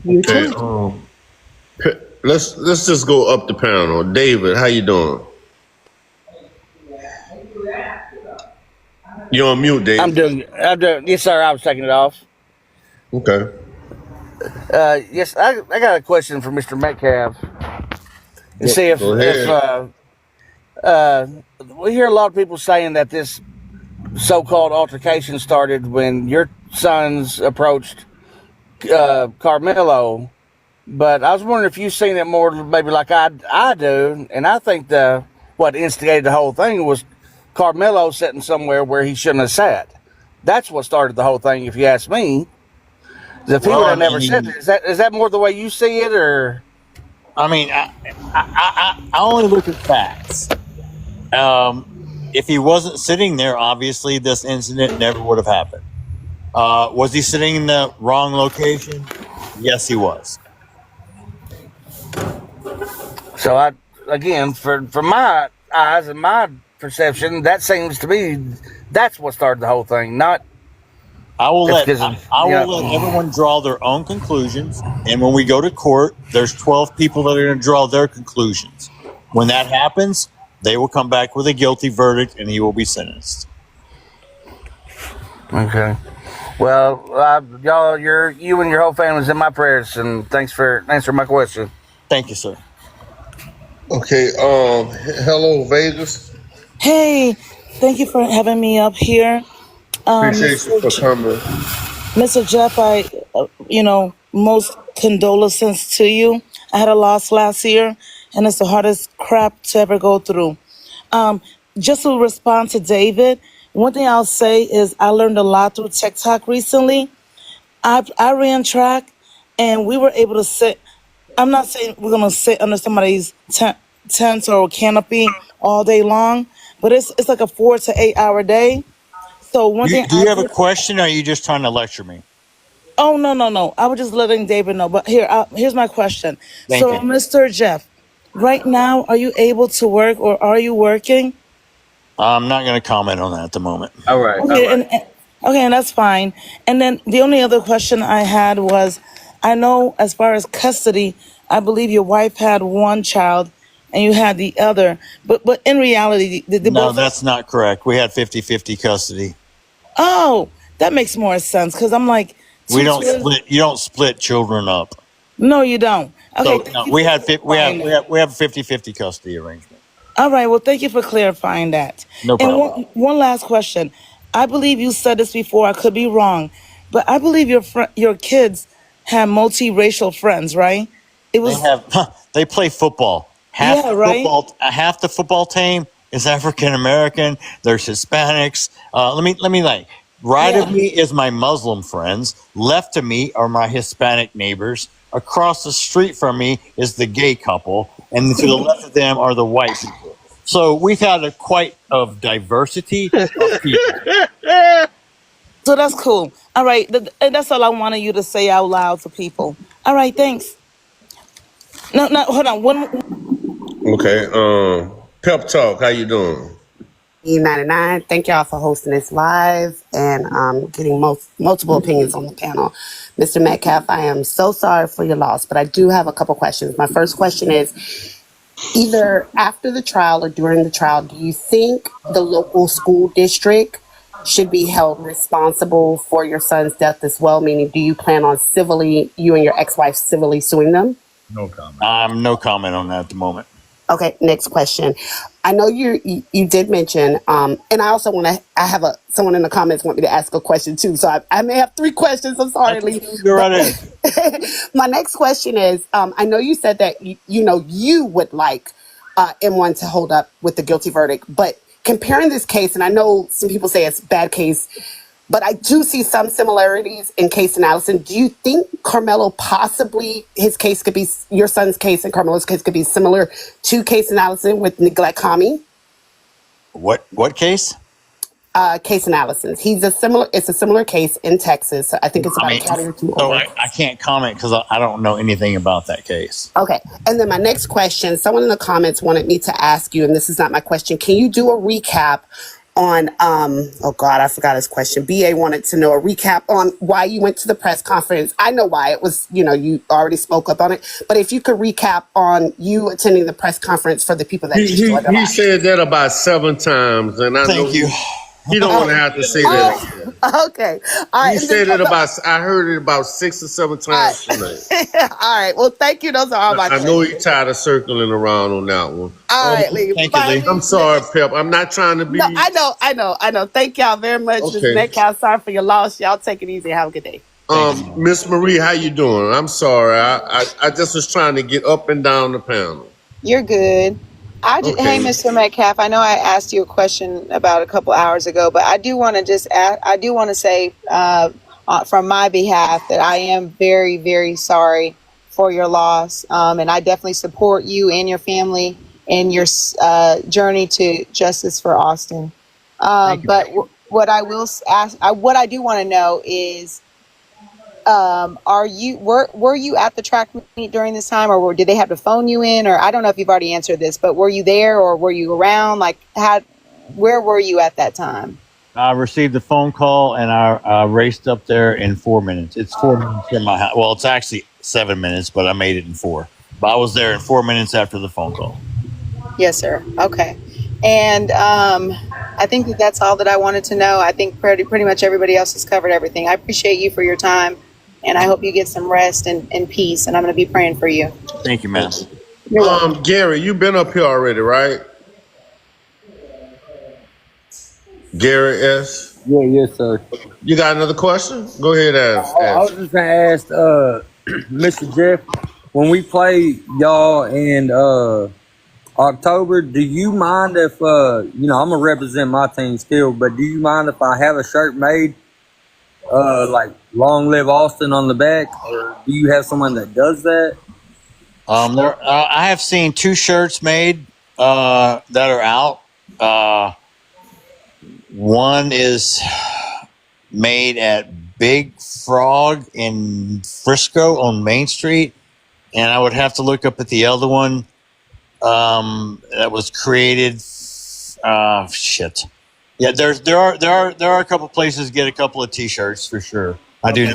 You Okay. too. Let's just go up the panel. David, how you doing? You're on mute, I'm David. doing. I'm doing. Yes, sir. I was taking it off. Okay. Yes, I got a question for Mr. Metcalf and see Go if ahead. uh, we hear a lot of people saying that this so-called altercation started when your sons approached Carmelo. But I was wondering if you've seen it more, maybe like I do, and I think the what instigated the whole thing was Carmelo sitting somewhere where he shouldn't have sat. That's what started the whole thing, if you ask me. If he Well, would I have never said mean, it, is that more the way you see it, or I mean, I only look at facts. Um, if he wasn't sitting there, obviously this incident never would have happened. Was he sitting in the wrong location? Yes, he was. so? I again, for my eyes and my perception, that seems to be that's what started the whole thing. Not I will it's let because I, of I will let everyone draw their own conclusions, and when we go to court, there's 12 people that are going to draw their conclusions. When that happens, they will come back with a guilty verdict, and he will be sentenced. Okay. Well, y'all, you and your whole family's in my prayers, and thanks for answering my question. Thank you, sir. Okay. Hello, Vegas. Hey, thank you for having me up here, Appreciate you Mr. for coming. Mr. Jeff. Most condolences to you. I had a loss last year, and it's the hardest crap to ever go through. Um, just to respond to David, one thing I'll say is I learned a lot through TikTok recently. I ran track, and we were able to sit. I'm not saying we're gonna sit under somebody's tent or canopy all day long, but it's like a 4 to 8 hour day. So one thing Do I you have a did. question, or are you just trying to lecture me? Oh, no, no, no! I was just letting David know. But here's my question. Thank So, you. Mr. Jeff, right now, are you able to work or are you working? I'm not going to comment on that at the moment. All right, all Okay, right. and that's fine. And then the only other question I had was, I know as far as custody, I believe your wife had one child and you had the other. But in reality, the No, both. that's not correct. We had 50-50 custody. Oh, that makes more sense because I'm like We two don't twins. split. You don't split children up. No, you don't. Okay, So thank no, you for clarifying that. we have 50-50 custody arrangement. All right. Well, thank you for clarifying that. No And problem. one last question. I believe you said this before. I could be wrong, but I believe your kids have multiracial friends, right? It They was have they play football. yeah, right. Half the football team is African American. There's Hispanics. Let me like right of Yeah. me is my Muslim friends. Left of me are my Hispanic neighbors. Across the street from me is the gay couple, and to the left of them are the white people. So we've had a quite of diversity of people. So that's cool. All right. And that's all I wanted you to say out loud to people. All right. Thanks. No, no. Hold on. Okay. Pep Talk. How you doing? E99. Thank y'all for hosting this live and getting multiple opinions on the panel. Mr. Metcalf, I am so sorry for your loss, but I do have a couple questions. My first question is, either after the trial or during the trial, do you think the local school district should be held responsible for your son's death as well? Meaning, do you plan on you and your ex-wife civilly suing them? No comment on that at the moment. Okay, next question. I know you did mention, and I also I have someone in the comments want me to ask a question too. So I may have 3 questions. I'm sorry, That's Lee. Go right in. My next question is, I know you said that you would like M1 to hold up with the guilty verdict, but comparing this case, and I know some people say it's a bad case, but I do see some similarities in case analysis. Do you think Karmelo possibly your son's case and Carmelo's case could be similar to case analysis with neglect Kami? What case? Case analysis. It's a similar case in Texas. I think it's about a county or two So over. I can't comment because I don't know anything about that case. Okay. And then my next question, someone in the comments wanted me to ask you, and this is not my question. Can you do a recap on oh God, I forgot his question. BA wanted to know a recap on why you went to the press conference. I know why. It was, you already spoke up on it, but if you could recap on you attending the press conference for the people that He just he joined the he live. said that about 7 times, and I know Thank you. he don't want to Oh, have to say that again. okay. All He right, and then said it about. I heard it about 6 or 7 times all tonight. right. All right. Well, thank you. Those are all my I know questions. he's tired of circling around on that one. All right, Lee. Thank you, Bye, Lee. I'm Lee. sorry, Pep. I'm not trying to No, be. I know. Thank y'all very much, Ms. Okay. Metcalf. Sorry for your loss. Y'all take it easy. Have a good day. Thank you. Miss Marie, how you doing? I'm sorry. I just was trying to get up and down the panel. You're good. Hey, Okay. Mr. Metcalf, I know I asked you a question about a couple hours ago, but I do want to I do want to say from my behalf that I am very, very sorry for your loss. And I definitely support you and your family in your journey to justice for Austin. Thank you. But what I will ask, what I do want to know is, were you at the track meet during this time, or did they have to phone you in? Or I don't know if you've already answered this, but were you there or were you around? Like, where were you at that time? I received a phone call and I raced up there in 4 minutes. It's 4 minutes from my house. Well, it's actually 7 minutes, but I made it in 4. But I was there in 4 minutes after the phone call. Yes, sir. Okay. And I think that's all that I wanted to know. I think pretty much everybody else has covered everything. I appreciate you for your time, and I hope you get some rest and peace. And I'm going to be praying for you. Thank you, man. You're welcome. Gary, you've been up here already, right? Gary S. Yeah, yes, sir. You got another question? Go ahead, ask. I was just gonna ask Mr. Jeff, when we play y'all in October, do you mind if I'm gonna represent my team still, but do you mind if I have a shirt made like "Long Live Austin" on the back, or do you have someone that does that? I have seen 2 shirts made that are out. One is made at Big Frog in Frisco on Main Street, and I would have to look up at the other one that was created. Shit. Yeah, there are a couple places get a couple of T-shirts for sure. I do.